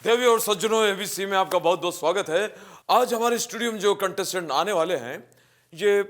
देवी और सज्जनों, एबीसी में आपका बहुत बहुत स्वागत है। आज हमारे स्टूडियो में जो कंटेस्टेंट आने वाले हैं ये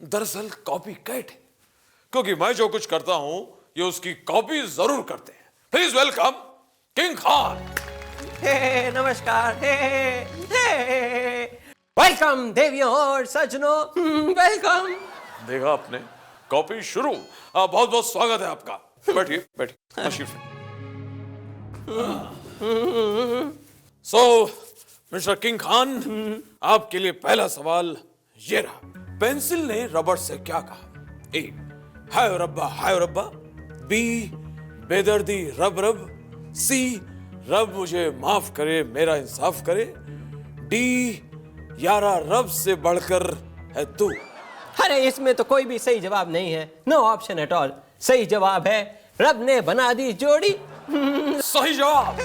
दरअसल कॉपी कैट है, क्योंकि मैं जो कुछ करता हूं ये उसकी कॉपी जरूर करते हैं। Please welcome king Khan. नमस्कार। वेलकम देवियों और सज्जनों, वेलकम। देखा आपने, कॉपी शुरू। बहुत बहुत स्वागत है आपका। बैठिए बैठिए, तशरीफ। सो मिस्टर किंग खान, आपके लिए पहला सवाल ये रहा। पेंसिल ने रबड़ से क्या कहा? ए, हाय रब्बा। बी, बेदर्दी रब रब। सी, रब मुझे माफ करे, मेरा इंसाफ करे। डी, यारा रब से बढ़कर है तू। अरे इसमें तो कोई भी सही जवाब नहीं है। No option at all. सही जवाब है रब ने बना दी जोड़ी। सही जवाब।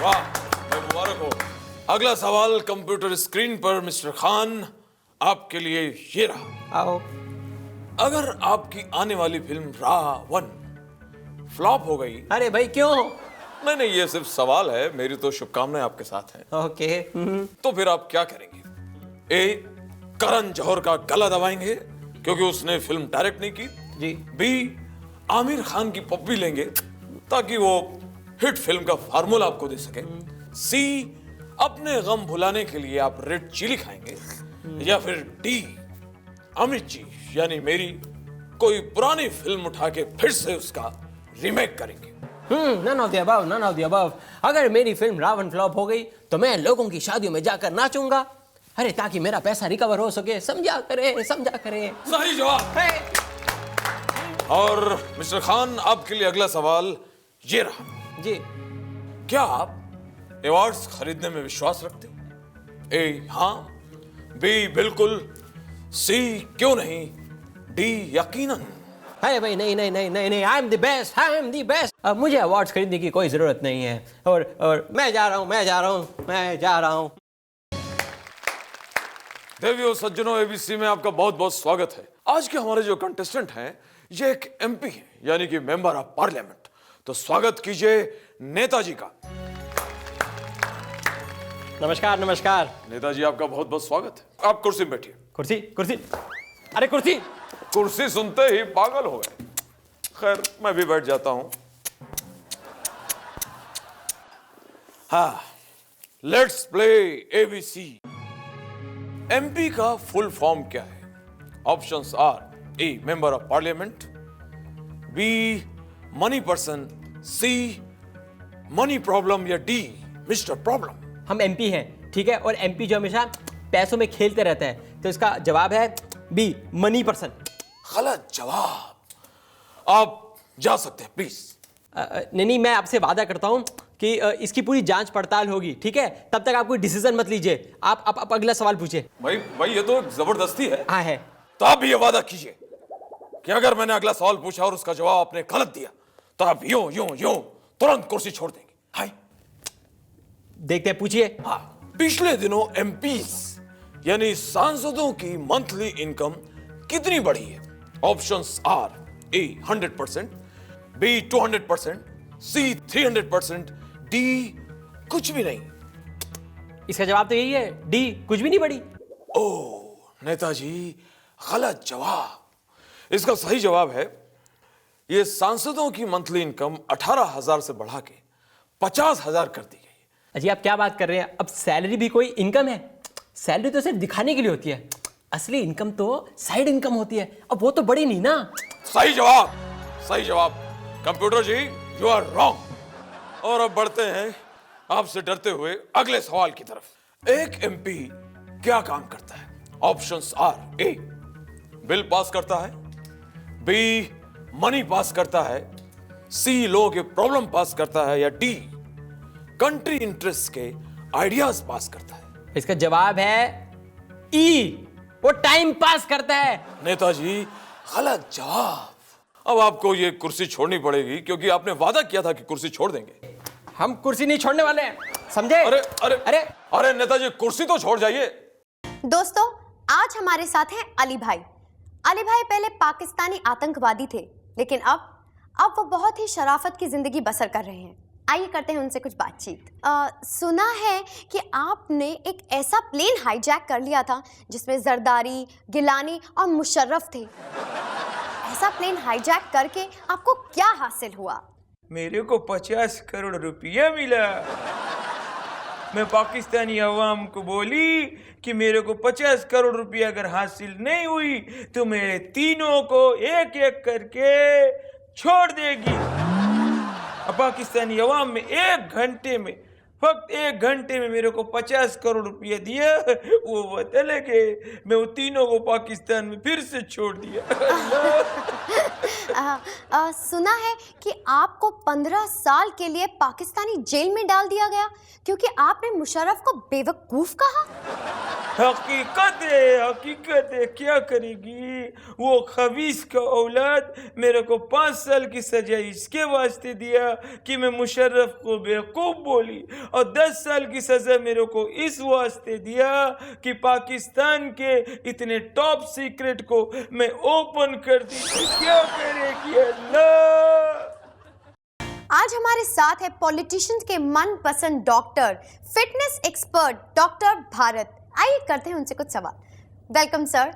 वाह, मुबारक हो। अगला सवाल कंप्यूटर स्क्रीन पर मिस्टर खान आपके लिए ये रहा। आओ। अगर आपकी आने वाली फिल्म रावण फ्लॉप हो गई। अरे भाई क्यों? नहीं, ये सिर्फ सवाल है, मेरी तो शुभकामनाएं आपके साथ हैं। ओके। तो फिर आप क्या करेंगे? ए, करण जौहर का गला दबाएंगे क्योंकि उसने फिल्म डायरेक्ट नहीं की जी। बी, आमिर खान की पप्पी लेंगे ताकि वो हिट फिल्म का फार्मूला आपको दे सके। सी, अपने गम भुलाने के लिए आप रेड चिली खाएंगे। या फिर डी, अमित जी यानी मेरी कोई पुरानी फिल्म उठा के फिर से उसका रीमेक करेंगे। None of the above, none of the above. अगर मेरी फिल्म रावण फ्लॉप हो गई तो मैं लोगों की शादियों में जाकर नाचूंगा। अरे ताकि मेरा पैसा रिकवर हो सके। समझा करे। सही जवाब। और मिस्टर खान, आपके लिए अगला सवाल ये रहा। जी। क्या आप अवार्ड्स खरीदने में विश्वास रखते हो? ए, हाँ। बी, बिल्कुल। सी, क्यों नहीं। डी, यकीनन। अरे भाई नहीं, आई एम द बेस्ट। अब मुझे अवार्ड्स खरीदने की कोई जरूरत नहीं है। और मैं जा रहा हूँ। देवियों सज्जनों, एबीसी में आपका बहुत बहुत स्वागत है। आज के हमारे जो कंटेस्टेंट हैं ये एक एमपी है, यानी कि मेंबर ऑफ पार्लियामेंट। तो स्वागत कीजिए नेताजी का। नमस्कार। नेताजी, आपका बहुत बहुत स्वागत है। आप कुर्सी में बैठिए। कुर्सी। अरे कुर्सी सुनते ही पागल हो गए। खैर, मैं भी बैठ जाता हूं। हाँ, लेट्स प्ले एबीसी। एमपी का फुल फॉर्म क्या है? Options are: A, member of parliament. B, money person. C, money problem. या डी, मिस्टर प्रॉब्लम। हम एमपी हैं, ठीक है? और एमपी जो हमेशा पैसों में खेलते रहता है, तो इसका जवाब है बी, मनी पर्सन। गलत जवाब। आप जा सकते हैं प्लीज। नहीं, मैं आपसे वादा करता हूं कि इसकी पूरी जांच पड़ताल होगी, ठीक है? तब तक आप कोई डिसीजन मत लीजिए। आप अगला सवाल पूछिए। भाई ये तो एक जबरदस्ती है। हाँ है। तो आप भी ये वादा कीजिए कि अगर मैंने अगला सवाल पूछा और उसका जवाब आपने गलत दिया तो आप यूं तुरंत कुर्सी छोड़ देंगे। हाय, देखते हैं, पूछिए। हाँ, पिछले दिनों एमपीस यानी सांसदों की मंथली इनकम कितनी बढ़ी है? Options are: A, 100%। B, 200%। C, 300%। D, कुछ भी नहीं। इसका जवाब तो यही है, डी, कुछ भी नहीं बढ़ी। ओह नेताजी, गलत जवाब। इसका सही जवाब है ये सांसदों की मंथली इनकम 18,000 से बढ़ा के 50,000 कर दी गई। अजी आप क्या बात कर रहे हैं? अब सैलरी भी कोई इनकम है? सैलरी तो सिर्फ दिखाने के लिए होती है। असली इनकम तो साइड इनकम होती है। अब वो तो बड़ी नहीं ना। सही जवाब। Computer ji, you are wrong. और अब बढ़ते हैं आपसे डरते हुए अगले सवाल की तरफ। एक एमपी क्या काम करता है? Options are: A, bill pass करता है। बी, मनी पास करता है। सी, लोगों के प्रॉब्लम पास करता है। या डी, कंट्री इंटरेस्ट के आइडियाज पास करता है। इसका जवाब है ई, वो टाइम पास करता है। नेताजी, गलत जवाब। अब आपको ये कुर्सी छोड़नी पड़ेगी क्योंकि आपने वादा किया था कि कुर्सी छोड़ देंगे। हम कुर्सी नहीं छोड़ने वाले हैं, समझे? अरे नेताजी, कुर्सी तो छोड़ जाइए। दोस्तों, आज हमारे साथ हैं अली भाई। अली भाई पहले पाकिस्तानी आतंकवादी थे, लेकिन अब वो बहुत ही शराफत की जिंदगी बसर कर रहे हैं। आइए करते हैं उनसे कुछ बातचीत। सुना है कि आपने एक ऐसा प्लेन हाईजैक कर लिया था जिसमें जरदारी, गिलानी और मुशर्रफ थे। ऐसा प्लेन हाईजैक करके आपको क्या हासिल हुआ? मेरे को 50 करोड़ रुपया मिला। मैं पाकिस्तानी अवाम को बोली कि मेरे को 50 करोड़ रुपया अगर हासिल नहीं हुई तो मैं तीनों को एक एक करके छोड़ देगी। अब पाकिस्तानी अवाम में 1 घंटे में, फक्त 1 घंटे में मेरे को 50 करोड़ रुपया दिया। वो बदल गए, मैं वो तीनों को पाकिस्तान में फिर से छोड़ दिया। सुना है कि आपको 15 साल के लिए पाकिस्तानी जेल में डाल दिया गया क्योंकि आपने मुशर्रफ को बेवकूफ कहा। हकीकत है, क्या करेगी वो खबीस का औलाद। मेरे को 5 साल की सजा इसके वास्ते दिया कि मैं मुशर्रफ को बेवकूफ बोली, और 10 साल की सजा मेरे को इस वास्ते दिया कि पाकिस्तान के इतने टॉप सीक्रेट को मैं ओपन कर दी। क्या करेगी अल्लाह। आज हमारे साथ है पॉलिटिशियंस के मनपसंद doctor, fitness expert doctor Bharat. आइए करते हैं उनसे कुछ सवाल। Welcome sir.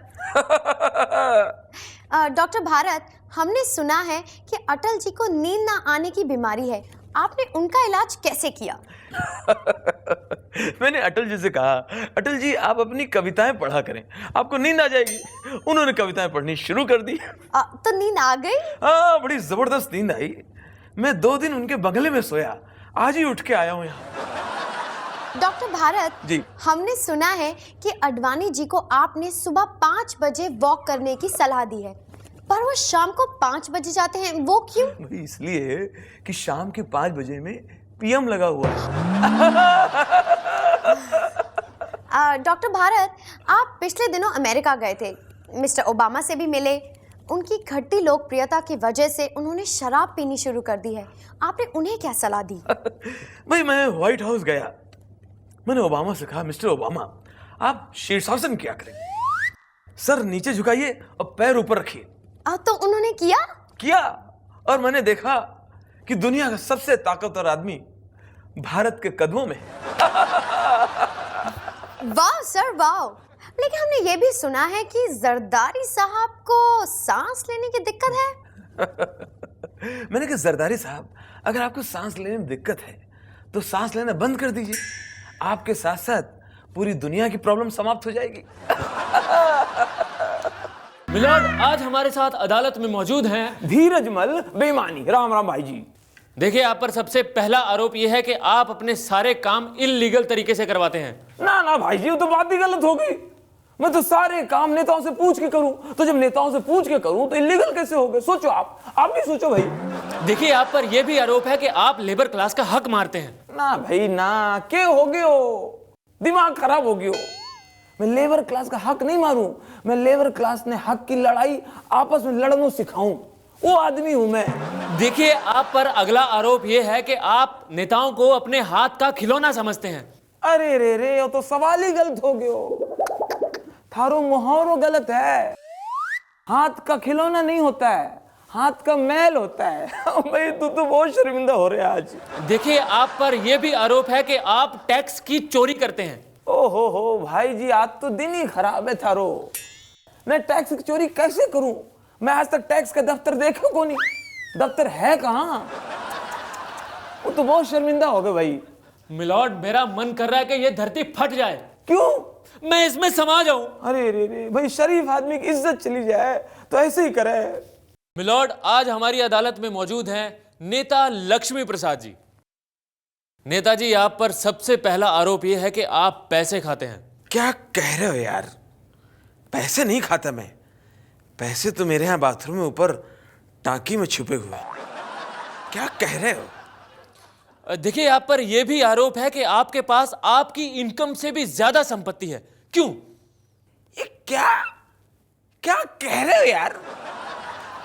डॉक्टर भारत, हमने सुना है कि अटल जी को नींद ना आने की बीमारी है, आपने उनका इलाज कैसे किया? मैंने अटल जी से कहा, अटल जी आप अपनी कविताएं पढ़ा करें, आपको नींद आ जाएगी। उन्होंने कविताएं पढ़नी शुरू कर दी। तो नींद आ गई? हाँ, बड़ी जबरदस्त नींद आई। मैं 2 दिन उनके बंगले में सोया, आज ही उठ के आया हूँ यहाँ। डॉक्टर भारत जी, हमने सुना है कि अडवाणी जी को आपने सुबह 5 बजे वॉक करने की सलाह दी है, पर वो शाम को 5 बजे जाते हैं, वो क्यों? इसलिए कि शाम के 5 बजे में पीएम लगा हुआ है। डॉक्टर भारत, आप पिछले दिनों अमेरिका गए थे, मिस्टर ओबामा से भी मिले। उनकी घटती लोकप्रियता की वजह से उन्होंने शराब पीनी शुरू कर दी है, आपने उन्हें क्या सलाह दी? भाई मैं व्हाइट हाउस गया, मैंने ओबामा से कहा, मिस्टर ओबामा आप शीर्षासन क्या करें, सर नीचे झुकाइए और पैर ऊपर रखिए। तो उन्होंने किया, और मैंने देखा कि दुनिया का सबसे ताकतवर आदमी भारत के कदमों में है। वाह सर वाह। लेकिन हमने ये भी सुना है कि जरदारी साहब को सांस लेने की दिक्कत है। मैंने कहा, जरदारी साहब अगर आपको सांस लेने में दिक्कत है तो सांस लेना बंद कर दीजिए, आपके साथ साथ पूरी दुनिया की प्रॉब्लम समाप्त हो जाएगी। मिलॉर्ड, आज हमारे साथ अदालत में मौजूद हैं धीरजमल बेईमानी। राम राम भाई जी। देखिए, आप पर सबसे पहला आरोप यह है कि आप अपने सारे काम इल्लीगल तरीके से करवाते हैं। ना भाई जी, वो तो बात ही गलत हो गई। मैं तो सारे काम नेताओं से पूछ के करूं, तो जब नेताओं से पूछ के करूं तो इल्लीगल कैसे हो गए? सोचो, आप भी सोचो भाई। देखिए, आप पर यह भी आरोप है कि आप लेबर क्लास का हक मारते हैं। ना भाई ना, के हो गए हो, दिमाग खराब हो गयो। मैं लेबर क्लास का हक नहीं मारूं, मैं लेबर क्लास ने हक की लड़ाई आपस में लड़ना सिखाऊं, वो आदमी हूं मैं। देखिए, आप पर अगला आरोप यह है कि आप नेताओं को अपने हाथ का खिलौना समझते हैं। अरे रे, वो तो सवाल ही गलत हो गयो। थारो मुहावरो गलत है। हाथ का खिलौना नहीं होता है, हाथ का मैल होता है। भाई तू तो बहुत शर्मिंदा हो रहा है आज। देखिए, आप पर यह भी आरोप है कि आप टैक्स की चोरी करते हैं। ओहो हो भाई जी, आज तो दिन ही खराब है थारो। मैं टैक्स की चोरी कैसे करूं? मैं आज तक टैक्स का दफ्तर देखा को नहीं, दफ्तर है कहां? वो तो बहुत शर्मिंदा हो गए भाई। मिलॉर्ड, मेरा मन कर रहा है कि यह धरती फट जाए। क्यों? मैं इसमें समा जाऊं। अरे रे भाई, शरीफ आदमी की इज्जत चली जाए तो ऐसे ही करे। मिलॉर्ड, आज हमारी अदालत में मौजूद हैं नेता लक्ष्मी प्रसाद जी। नेताजी, आप पर सबसे पहला आरोप यह है कि आप पैसे खाते हैं। क्या कह रहे हो यार? पैसे नहीं खाता मैं, पैसे तो मेरे यहाँ बाथरूम में ऊपर टांकी में छुपे हुए हैं। क्या कह रहे हो? देखिए, आप पर यह भी आरोप है कि आपके पास आपकी इनकम से भी ज्यादा संपत्ति है। क्यों? ये क्या क्या कह रहे हो यार?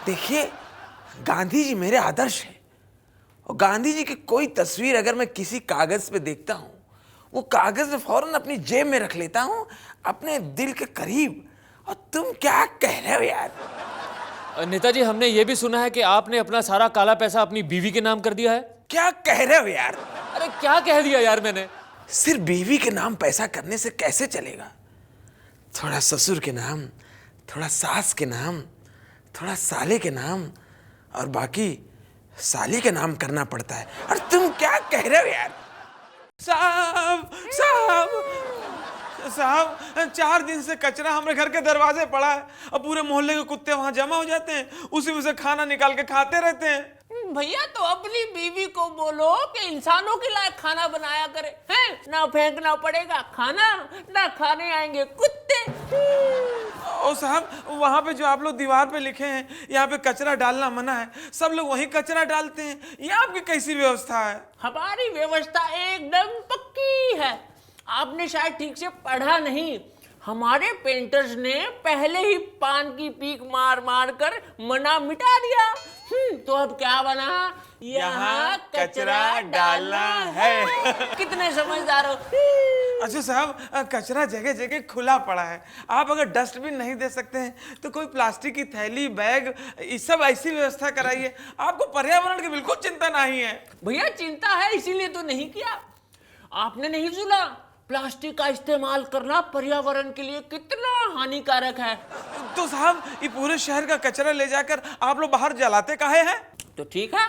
देखिए, गांधी जी मेरे आदर्श हैं, और गांधी जी की कोई तस्वीर अगर मैं किसी कागज पे देखता हूं, वो कागज में फौरन अपनी जेब में रख लेता हूं, अपने दिल के करीब। और तुम क्या कह रहे हो यार? नेताजी, हमने यह भी सुना है कि आपने अपना सारा काला पैसा अपनी बीवी के नाम कर दिया है। क्या कह रहे हो यार? अरे क्या कह दिया यार मैंने? सिर्फ बीवी के नाम पैसा करने से कैसे चलेगा? थोड़ा ससुर के नाम, थोड़ा सास के नाम, थोड़ा साले के नाम और बाकी साली के नाम करना पड़ता है। और तुम क्या कह रहे हो यार? साहब साहब साहब, 4 दिन से कचरा हमारे घर के दरवाजे पड़ा है। अब पूरे मोहल्ले के कुत्ते वहां जमा हो जाते हैं, उसी में से खाना निकाल के खाते रहते हैं। भैया तो अपनी बीवी को बोलो कि इंसानों के लायक खाना बनाया करे, हैं? ना फेंकना पड़ेगा खाना, ना खाने आएंगे कुत्ते। ओ साहब, वहां पे जो आप लोग दीवार पे लिखे हैं यहाँ पे कचरा डालना मना है, सब लोग वहीं कचरा डालते हैं। ये आपकी कैसी व्यवस्था है? हमारी व्यवस्था एकदम पक्की है। आपने शायद ठीक से पढ़ा नहीं। हमारे पेंटर्स ने पहले ही पान की पीक मार मार कर मना मिटा दिया। तो अब क्या बना? यहाँ कचरा डालना है। कितने समझदार हो। अच्छा साहब, कचरा जगह जगह खुला पड़ा है। आप अगर डस्टबिन नहीं दे सकते हैं तो कोई प्लास्टिक की थैली, बैग, ये सब ऐसी व्यवस्था कराइए। आपको पर्यावरण की बिल्कुल चिंता नहीं है। भैया चिंता है, इसीलिए तो नहीं किया। आपने नहीं सुना प्लास्टिक का इस्तेमाल करना पर्यावरण के लिए कितना हानिकारक है? तो साहब, ये पूरे शहर का कचरा ले जाकर आप लोग बाहर जलाते काहे हैं? तो ठीक है,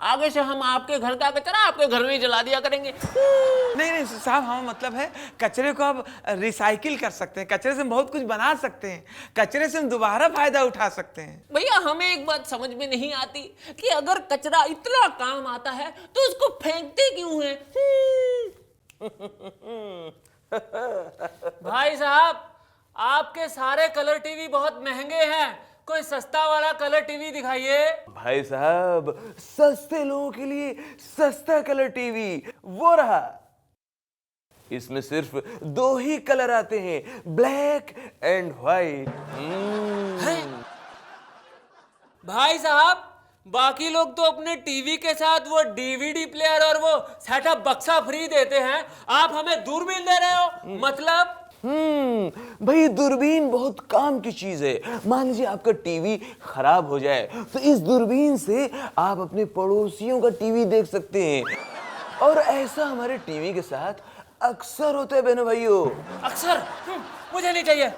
आगे से हम आपके घर का कचरा आपके घर में ही जला दिया करेंगे। नहीं नहीं साहब, हमारा मतलब है कचरे को आप रिसाइकिल कर सकते हैं। कचरे से हम बहुत कुछ बना सकते हैं। कचरे से हम दोबारा फायदा उठा सकते हैं। भैया हमें एक बात समझ में नहीं आती कि अगर कचरा इतना काम आता है तो उसको फेंकते क्यों हैं? भाई साहब, आपके सारे कलर टीवी बहुत महंगे हैं, कोई सस्ता वाला कलर टीवी दिखाइए। भाई साहब, सस्ते लोगों के लिए सस्ता कलर टीवी वो रहा। इसमें सिर्फ 2 ही कलर आते हैं, ब्लैक एंड व्हाइट। भाई साहब, बाकी लोग तो अपने टीवी के साथ वो डीवीडी प्लेयर और वो सेटअप बक्सा फ्री देते हैं, आप हमें दूरबीन दे रहे हो? मतलब भाई दूरबीन बहुत काम की चीज है। मान लीजिए आपका टीवी खराब हो जाए तो इस दूरबीन से आप अपने पड़ोसियों का टीवी देख सकते हैं। और ऐसा हमारे टीवी के साथ अक्सर होता है बहनों भाइयों। अक्सर? मुझे नहीं चाहिए।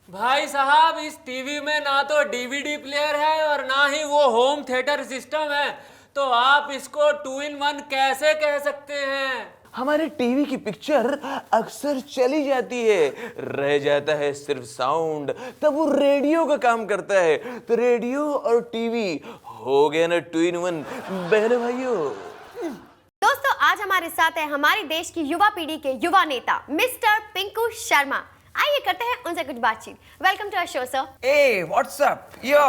भाई साहब, इस टीवी में ना तो डीवीडी प्लेयर है और ना ही वो होम थिएटर सिस्टम है, तो आप इसको 2 in 1 कैसे कह सकते हैं? हमारे टीवी की पिक्चर अक्सर चली जाती है, रह जाता है सिर्फ साउंड, तब वो रेडियो का काम करता है। तो रेडियो और टीवी हो गया ना 2 in 1 बहन भाइयों। दोस्तों, आज हमारे साथ है हमारे देश की युवा पीढ़ी के युवा नेता मिस्टर पिंकू शर्मा। आइए करते हैं उनसे कुछ बातचीत। Welcome to our show sir. Ay what's up yo.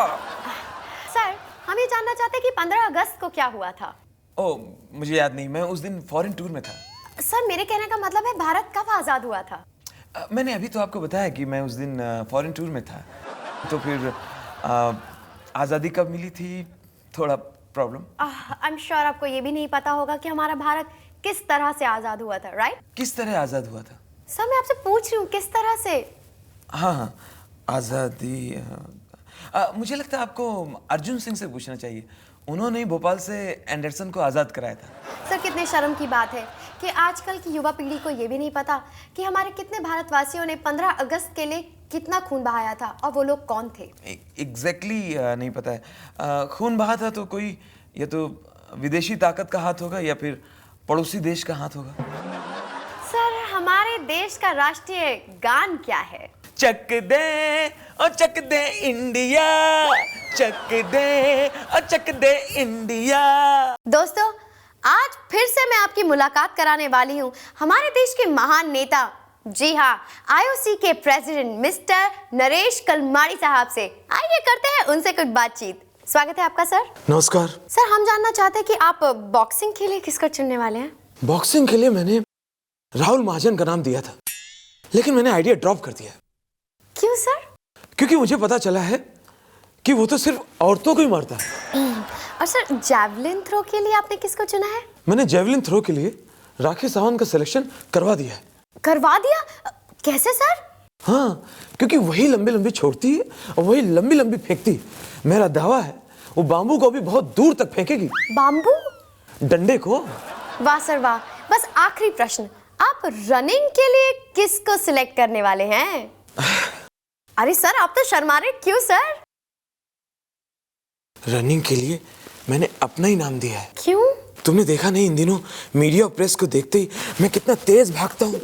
Sir, हम ये जानना चाहते हैं कि 15 अगस्त को क्या हुआ था? ओ, मुझे याद नहीं, मैं उस दिन फॉरेन टूर में था। सर, मेरे कहने का मतलब है भारत कब आजाद हुआ था? मैंने अभी तो आपको बताया कि मैं उस दिन फॉरेन टूर में था। तो फिर आज़ादी कब मिली थी, थोड़ा प्रॉब्लम। आई एम श्योर आपको ये भी नहीं पता होगा कि हमारा भारत किस तरह से आजाद हुआ था, राइट? किस तरह आज़ाद हुआ था? सर, मैं आपसे पूछ रही हूँ किस तरह से। हाँ हाँ, आज़ादी मुझे लगता है आपको अर्जुन सिंह से पूछना चाहिए। उन्होंने ही भोपाल से एंडरसन को आज़ाद कराया था। सर, कितने शर्म की बात है कि आजकल की युवा पीढ़ी को ये भी नहीं पता कि हमारे कितने भारतवासियों ने 15 अगस्त के लिए कितना खून बहाया था और वो लोग कौन थे। एग्जैक्टली नहीं पता है। खून बहा था तो कोई या तो विदेशी ताकत का हाथ होगा या फिर पड़ोसी देश का हाथ होगा। सर, हमारे देश का राष्ट्रीय गान क्या है? चक दे और चक दे इंडिया, चक दे और चक दे इंडिया। दोस्तों, आज फिर से मैं आपकी मुलाकात कराने वाली हूँ हमारे देश के महान नेता, जी हाँ, IOC के प्रेसिडेंट मिस्टर नरेश कलमाड़ी साहब से। आइए करते हैं उनसे कुछ बातचीत। स्वागत है आपका सर। नमस्कार सर, हम जानना चाहते हैं कि आप बॉक्सिंग के लिए किसको चुनने वाले हैं? बॉक्सिंग के लिए मैंने राहुल महाजन का नाम दिया था, लेकिन मैंने आइडिया ड्रॉप कर दिया। क्यों सर? क्योंकि मुझे पता चला है कि वो तो सिर्फ औरतों को ही मारता है। और सर, जैवलिन थ्रो के लिए आपने किसको चुना है? मैंने जैवलिन थ्रो के लिए राखी सावंत का सिलेक्शन करवा दिया है। करवा दिया? कैसे सर? हाँ, क्योंकि वही लंबी लंबी छोड़ती है और वही लंबी लंबी फेंकती है। मेरा दावा है वो बाम्बू को भी बहुत दूर तक फेंकेगी। बाम्बू? डंडे को। वाह सर वाह। बस आखिरी प्रश्न, आप रनिंग के लिए किसको सिलेक्ट करने वाले हैं? अरे सर आप तो शर्मा रहे, क्यों सर? रनिंग के लिए मैंने अपना ही नाम दिया है। क्यों? तुमने देखा नहीं इन दिनों मीडिया और प्रेस को देखते ही मैं कितना तेज भागता हूँ।